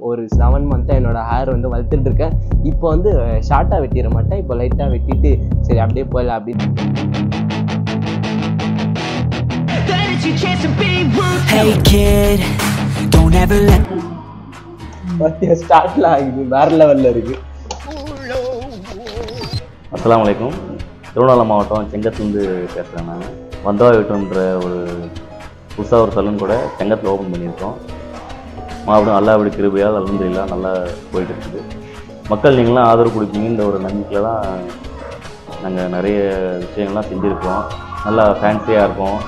ஒரு 7 மந்த்தாக என்னோட ஹேர் வந்து வளர்த்துட்டு இருக்கேன். இப்போ வந்து ஷார்ட்டாக வெட்டிட மாட்டேன், இப்போ லைட்டாக வெட்டிட்டு சரி அப்படியே போயிடலாம் அப்படின்னு. ஸ்டார்ட்ல ஆகுது, வேற லெவல்ல இருக்கு. அஸ்ஸலாமு அலைக்கும். திருவண்ணாமலை மாவட்டம் செங்கத்துலேருந்து பேசுகிறேன். நான் வந்தவா வீட்டுன்ற ஒரு புதுசாக ஒரு சலூன் கூட செங்கத்தில் ஓப்பன் பண்ணியிருக்கோம். மாவட்டம் நல்லா அப்படி கிருபையால் அல்ஹம்துலில்லாஹ் நல்லா போயிட்டு இருக்குது. மக்கள் நீங்களாம் ஆதரவு கொடுப்பீங்கன்ற ஒரு நம்பிக்கையில் தான் நாங்கள் நிறைய விஷயங்கள்லாம் செஞ்சுருக்கோம். நல்லா ஃபேன்சியாக இருக்கும்.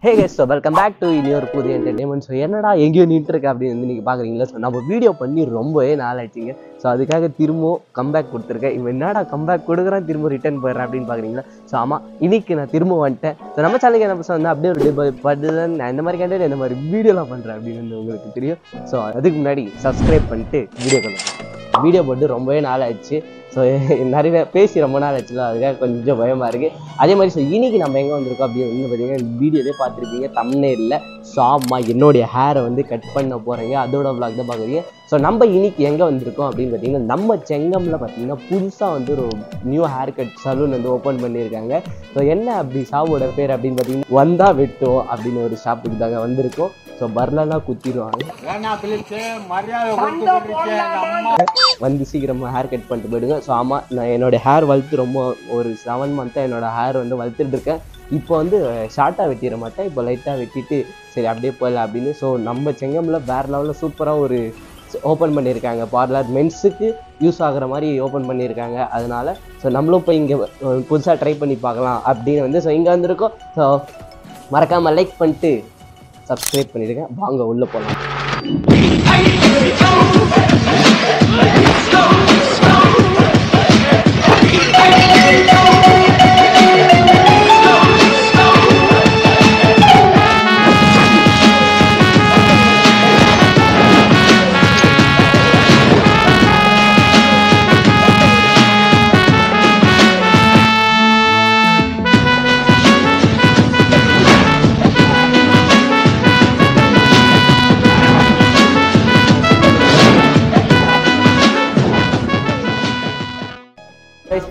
Hey guys, so welcome back to இன்னொரு புதிய என்டர்டைன்மெண்ட். ஸோ என்னடா எங்கேயோ நின்றுருக்கு அப்படின்னு வந்து நீங்கள் பார்க்குறீங்களா? ஸோ நம்ம வீடியோ பண்ணி ரொம்பவே நாள் ஆயிடுச்சிங்க. ஸோ அதுக்காக திரும்பவும் கம்பேக் கொடுத்துருக்கேன். இவன் என்னடா கம்பேக் கொடுக்குறான் திரும்ப ரிட்டர்ன் போயிடுறேன் அப்படின்னு பார்க்குறீங்களா? ஸோ ஆமாம், இன்னைக்கு நான் திரும்ப வந்துட்டேன். ஸோ நம்ம சேனலுக்கு என்ன பசங்க வந்து அப்படியே ஒரு பட்டுதான் நான் இந்த மாதிரி கண்டென்ட் இந்த மாதிரி வீடியோலாம் பண்ணுறேன் அப்படின்னு உங்களுக்கு தெரியும். ஸோ அதுக்கு முன்னாடி சப்ஸ்கிரைப் பண்ணிட்டு வீடியோ போட்டு ரொம்பவே நாள் ஆயிடுச்சு. ஸோ நிறைய பேசி ரொம்ப நாள் ஆச்சுல, அதுக்காக கொஞ்சம் பயமாக இருக்குது. அதே மாதிரி ஸோ இன்னைக்கு நம்ம எங்கே வந்திருக்கோம் அப்படின்னு வந்து பார்த்தீங்கன்னா இந்த வீடியோவே பார்த்துருப்பீங்க தம்ப்நெயில்ல. ஸோ ஆமாம், என்னுடைய ஹேரை வந்து கட் பண்ண போகிறீங்க, அதோட vlog தான் பார்க்குறீங்க. ஸோ நம்ம இன்னைக்கு எங்கே வந்திருக்கோம் அப்படின்னு பார்த்தீங்கன்னா நம்ம செங்கம்ல பார்த்தீங்கன்னா புதுசாக வந்து ஒரு நியூ ஹேர் கட் சலூன் வந்து ஓப்பன் பண்ணியிருக்காங்க. ஸோ என்ன அப்படி ஷாப்போட பேர் அப்படின்னு பார்த்தீங்கன்னா வந்தா வெட்டும் அப்படின்னு ஒரு ஷாப்புக்கு தாங்க வந்திருக்கோம். ஸோ பர்லனா குத்திடுவாங்க, வந்து சீக்கிரமாக ஹேர் கட் பண்ணிட்டு போயிடுங்க. ஸோ ஆமாம், நான் என்னோட ஹேர் வளர்த்து ரொம்ப ஒரு 7 மந்த்தாக என்னோட ஹேர் வந்து வளர்த்துட்டு இருக்கேன். இப்போ வந்து ஷார்ட்டாக வெட்டிட மாட்டேன், இப்போ லைட்டாக வெட்டிட்டு சரி அப்படியே போயிடலாம் அப்படின்னு. ஸோ நம்ம செங்கம்ல வேறு லெவலில் சூப்பராக ஒரு ஓப்பன் பண்ணியிருக்காங்க பார்லர். மென்ஸுக்கு யூஸ் ஆகிற மாதிரி ஓப்பன் பண்ணியிருக்காங்க. அதனால ஸோ நம்மளும் போய் இங்கே புதுசாக ட்ரை பண்ணி பார்க்கலாம் அப்படின்னு வந்து ஸோ இங்கே வந்திருக்கோம். ஸோ மறக்காமல் லைக் பண்ணிட்டு சப்ஸ்கிரைப் பண்ணிடுங்க. வாங்க உள்ளே போகலாம்.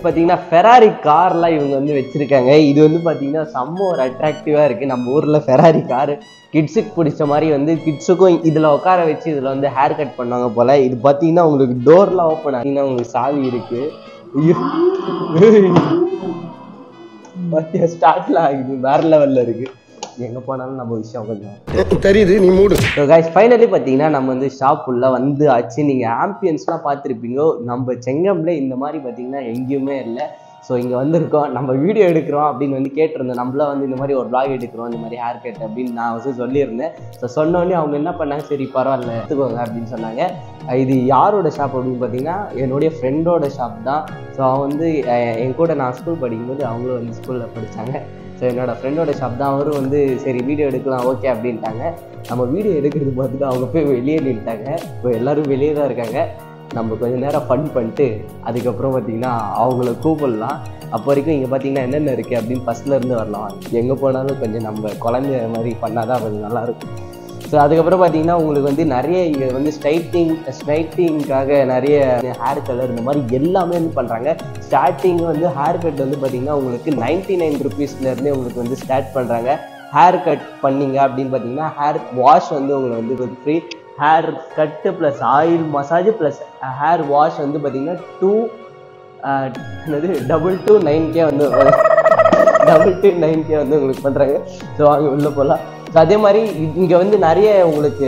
பார்த்தீங்கன்னா ஃபெராரி கார்லாம் இவங்க வந்து வச்சுருக்காங்க. இது வந்து பார்த்தீங்கன்னா செம்ம ஒரு அட்ராக்டிவாக இருக்குது. நம்ம ஊரில் ஃபெராரி காரு கிட்ஸுக்கு பிடிச்ச மாதிரி வந்து கிட்ஸுக்கும் இதில் உட்கார வச்சு இதில் வந்து ஹேர் கட் பண்ணுவாங்க போல். இது பார்த்தீங்கன்னா உங்களுக்கு டோர்லாம் ஓப்பன் ஆகிங்கன்னா உங்களுக்கு சாவி இருக்குது. பார்த்தீங்கன்னா ஸ்டார்ட்ல ஆகுது, வேற லெவலில் இருக்குது. எங்கே போனாலும் நம்ம விஷயம் கொஞ்சம் தெரியுது, நீ மூடு. ஸோ கைஸ், ஃபைனலி பார்த்தீங்கன்னா நம்ம வந்து ஷாப் உள்ள வந்து ஆச்சு. நீங்கள் ஆம்பியன்ஸ்லாம் பார்த்துருப்பீங்க. நம்ம செங்கம்ல இந்த மாதிரி பார்த்தீங்கன்னா எங்கேயுமே இல்லை. ஸோ இங்கே வந்திருக்கோம், நம்ம வீடியோ எடுக்கிறோம் அப்படின்னு வந்து கேட்டிருந்தோம். நம்மளாம் வந்து இந்த மாதிரி ஒரு vlog எடுக்கிறோம், இந்த மாதிரி ஹேர் கட் அப்படின்னு நான் வந்து சொல்லியிருந்தேன். ஸோ சொன்னோடனே அவங்க என்ன பண்ணாங்க, சரி பரவாயில்ல எடுத்துக்கோங்க அப்படின்னு சொன்னாங்க. இது யாரோட ஷாப் அப்படின்னு பார்த்தீங்கன்னா என்னுடைய ஃப்ரெண்டோட ஷாப் தான். ஸோ அவன் வந்து என் கூட நான் ஸ்கூல் படிக்கும்போது அவங்களும் வந்து ஸ்கூலில் படித்தாங்க. ஸோ என்னோடய ஃப்ரெண்டோட ஷாப் தான். அவரும் வந்து சரி வீடியோ எடுக்கலாம் ஓகே அப்படின்ட்டாங்க. நம்ம வீடியோ எடுக்கிறது பார்த்துட்டு அவங்க போய் வெளியே நின்ட்டாங்க. இப்போ எல்லோரும் வெளியே தான் இருக்காங்க. நம்ம கொஞ்சம் நேரம் ஃபன் பண்ணிட்டு அதுக்கப்புறம் பார்த்திங்கன்னா அவங்கள கூப்பிடலாம். அப்போ வரைக்கும் இங்கே பார்த்திங்கன்னா என்னென்ன இருக்குது அப்படின்னு ஃபஸ்ட்லேருந்து வரலாம். எங்கே போனாலும் கொஞ்சம் நம்ம குழந்தை மாதிரி பண்ணால் தான் கொஞ்சம் நல்லாயிருக்கும். ஸோ அதுக்கப்புறம் பார்த்தீங்கன்னா உங்களுக்கு வந்து நிறைய இங்கே வந்து ஸ்ட்ரைட்டிங்காக நிறைய ஹேர் கலர் இந்த மாதிரி எல்லாமே வந்து பண்ணுறாங்க. ஸ்டார்டிங் வந்து ஹேர் கட் வந்து பார்த்திங்கன்னா உங்களுக்கு 99 ருபீஸ்லேருந்தே உங்களுக்கு வந்து ஸ்டார்ட் பண்ணுறாங்க. ஹேர் கட் பண்ணிங்க அப்படின்னு பார்த்தீங்கன்னா ஹேர் வாஷ் வந்து உங்களுக்கு வந்து free. Hair cut plus oil massage plus hair wash வந்து பார்த்திங்கன்னா 229K வந்து 229K வந்து உங்களுக்கு பண்ணுறாங்க. ஸோ அங்கே உள்ளே போகலாம். ஸோ அதே மாதிரி இங்கே வந்து நிறைய உங்களுக்கு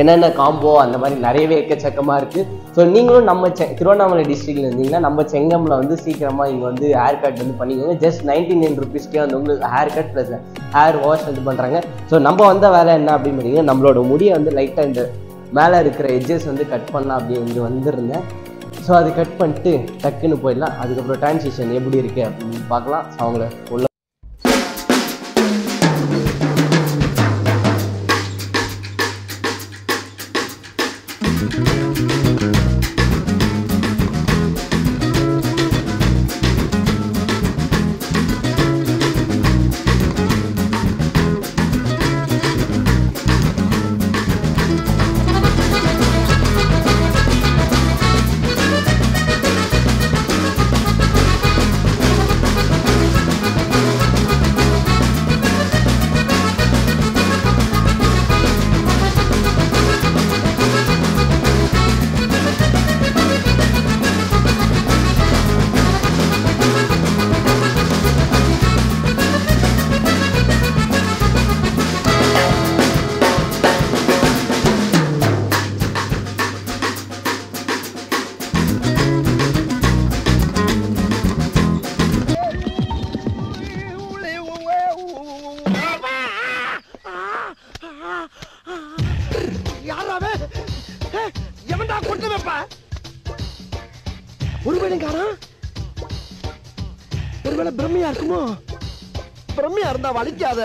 என்னென்ன காம்போ அந்த மாதிரி நிறையவே எக்கச்சக்கமாக இருக்குது. ஸோ நீங்களும் நம்ம திருவண்ணாமலை டிஸ்ட்ரிக்டில் இருந்தீங்கன்னா நம்ம செங்கம்ல வந்து சீக்கிரமாக இங்கே வந்து ஹேர் கட் வந்து பண்ணிக்கோங்க. ஜஸ்ட் 99 ருபீஸ்க்கே வந்து உங்களுக்கு hair cut plus hair wash வந்து பண்ணுறாங்க. ஸோ நம்ம வந்த வேலை என்ன அப்படின்னு பார்த்தீங்கன்னா நம்மளோட முடியை வந்து லைட்டாக இந்த மேலே இருக்கிற எட்ஜஸ் வந்து கட் பண்ணலாம் அப்படின்னு வந்துருந்தேன். ஸோ அது கட் பண்ணிட்டு டக்குன்னு போயிடலாம். அதுக்கப்புறம் டிரான்சிஷன் எப்படி இருக்குது அப்படின்னு பார்க்கலாம். அவங்கள உள்ள போயிடுங்காரா ஒருவேளை பிரம்மையா இருக்குமோ பிரம்மையா இருந்தா வலிக்காத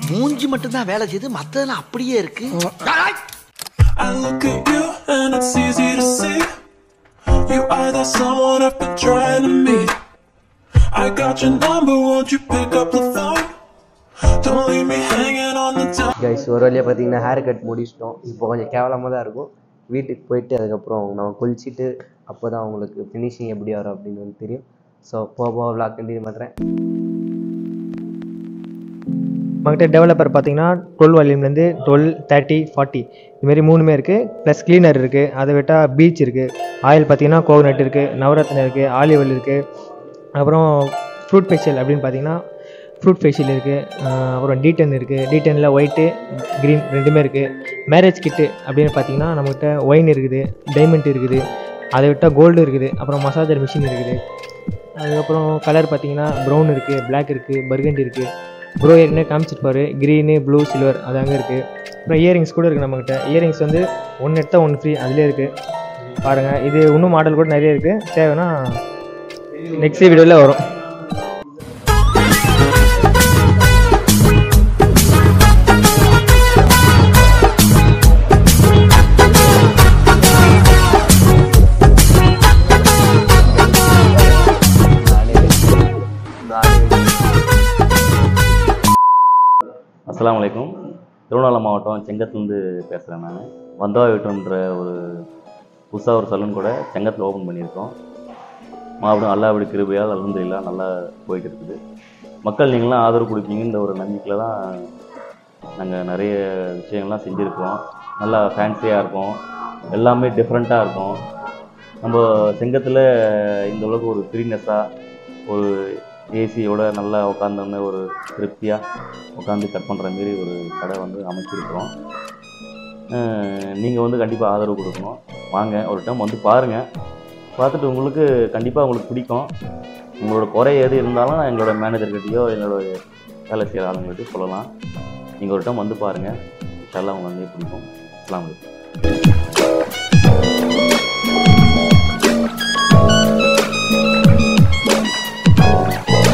மூஞ்சி மட்டும்தான் வேலை செய்து மத்ததெல்லாம் அப்படியே இருக்கு I look at you and it's easy to see you are the someone I've been trying to meet. I got your number, won't you pick up the phone? Don't leave me hanging on the top. Guys ஒரு வழியாக பார்த்தீங்கன்னா hair cut முடிச்சிட்டோம். இப்போ கொஞ்சம் கேவலமாக தான் இருக்கும். வீட்டுக்கு போயிட்டு அதுக்கப்புறம் நம்ம குளிச்சுட்டு அப்போ தான் அவங்களுக்கு ஃபினிஷிங் எப்படி வரும் அப்படின்னு வந்து தெரியும். ஸோ போக விளாக் கண்டினியூ பண்ணுறேன். நம்மகிட்ட டெவலப்பர் பார்த்தீங்கன்னா 12 வால்யூம்லேருந்து 12, 30, 40 இதுமாரி 3மே இருக்குது. ப்ளஸ் க்ளீனர் இருக்குது. அதை விட்டால் பீச் இருக்குது. ஆயில் பார்த்தீங்கன்னா கோகனட் இருக்குது, நவரத்னா இருக்குது, ஆலிவ் ஆயில் இருக்குது. அப்புறம் ஃப்ரூட் ஃபேஷியல் அப்படின்னு பார்த்தீங்கன்னா ஃப்ரூட் ஃபேஷியல் இருக்குது. அப்புறம் D10 இருக்குது. D10ல் ஒயிட்டு க்ரீன் ரெண்டுமே இருக்குது. மேரேஜ் கிட்டு அப்படின்னு பார்த்தீங்கன்னா நம்மகிட்ட ஒயின் இருக்குது, டைமண்ட் இருக்குது, அதை விட்டால் கோல்டு இருக்குது. அப்புறம் மசாஜர் மிஷின் இருக்குது. அதுக்கப்புறம் கலர் பார்த்தீங்கன்னா ப்ரௌன் இருக்குது, பிளாக் இருக்குது, பர்கண்டி இருக்குது. ப்ரோ ஏற்கனவே காமிச்சிருப்பாரு க்ரீனு, ப்ளூ, சில்வர் அது அங்கே இருக்குது. அப்புறம் இயரிங்ஸ் கூட இருக்குது நம்மக்கிட்ட. இயரிங்ஸ் வந்து 1 எடுத்தால் 1 ஃப்ரீ அதிலே இருக்குது. பாருங்கள், இது இன்னும் மாடல் கூட நிறைய இருக்குது. தேவைன்னா நெக்ஸ்ட் வீடியோவில் வரும். அஸ்ஸலாமு அலைக்கும். திருவண்ணாமலை மாவட்டம் செங்கத்துலேருந்து பேசுகிறேன். நான் வந்தவா வீட்டுன்ற ஒரு புதுசாக ஒரு சலூன் கூட செங்கத்தில் ஓப்பன் பண்ணியிருக்கோம். மாவட்டம் அல்லாஹ்வுடைய கிருபையால் அல்ஹம்துலில்லாஹ் நல்லா போயிட்டு இருக்குது. மக்கள் நீங்களாம் ஆதரவு கொடுப்பீங்கன்ற ஒரு நம்பிக்கையில் தான் நாங்கள் நிறைய விஷயங்கள்லாம் செஞ்சுருக்கோம். நல்லா ஃபேன்சியாக இருக்கும், எல்லாமே டிஃப்ரெண்ட்டாக இருக்கும். நம்ம செங்கத்தில் இந்த அளவுக்கு ஒரு ஃப்ரீனஸ்ஸாக ஒரு ஏசியோட நல்லா உட்காந்தோன்னே ஒரு திருப்தியாக உட்காந்து கட் பண்ணுற மாரி ஒரு கடை வந்து அமைச்சிருக்கிறோம். நீங்கள் வந்து கண்டிப்பாக ஆதரவு கொடுக்கணும். வாங்க ஒரு டைம் வந்து பாருங்கள். பார்த்துட்டு உங்களுக்கு கண்டிப்பாக உங்களுக்கு பிடிக்கும். உங்களோட குறை எது இருந்தாலும் எங்களோட மேனேஜர்கிட்டையோ என்னோட வேலை செய்கிற ஆளுங்கள்கிட்டையோ சொல்லலாம். நீங்கள் ஒரு டைம் வந்து பாருங்கள். இன்ஷா அல்லாஹ் உங்களுக்கு வந்து பிடிக்கும். அஸ்ஸலாமு அலைக்கும்.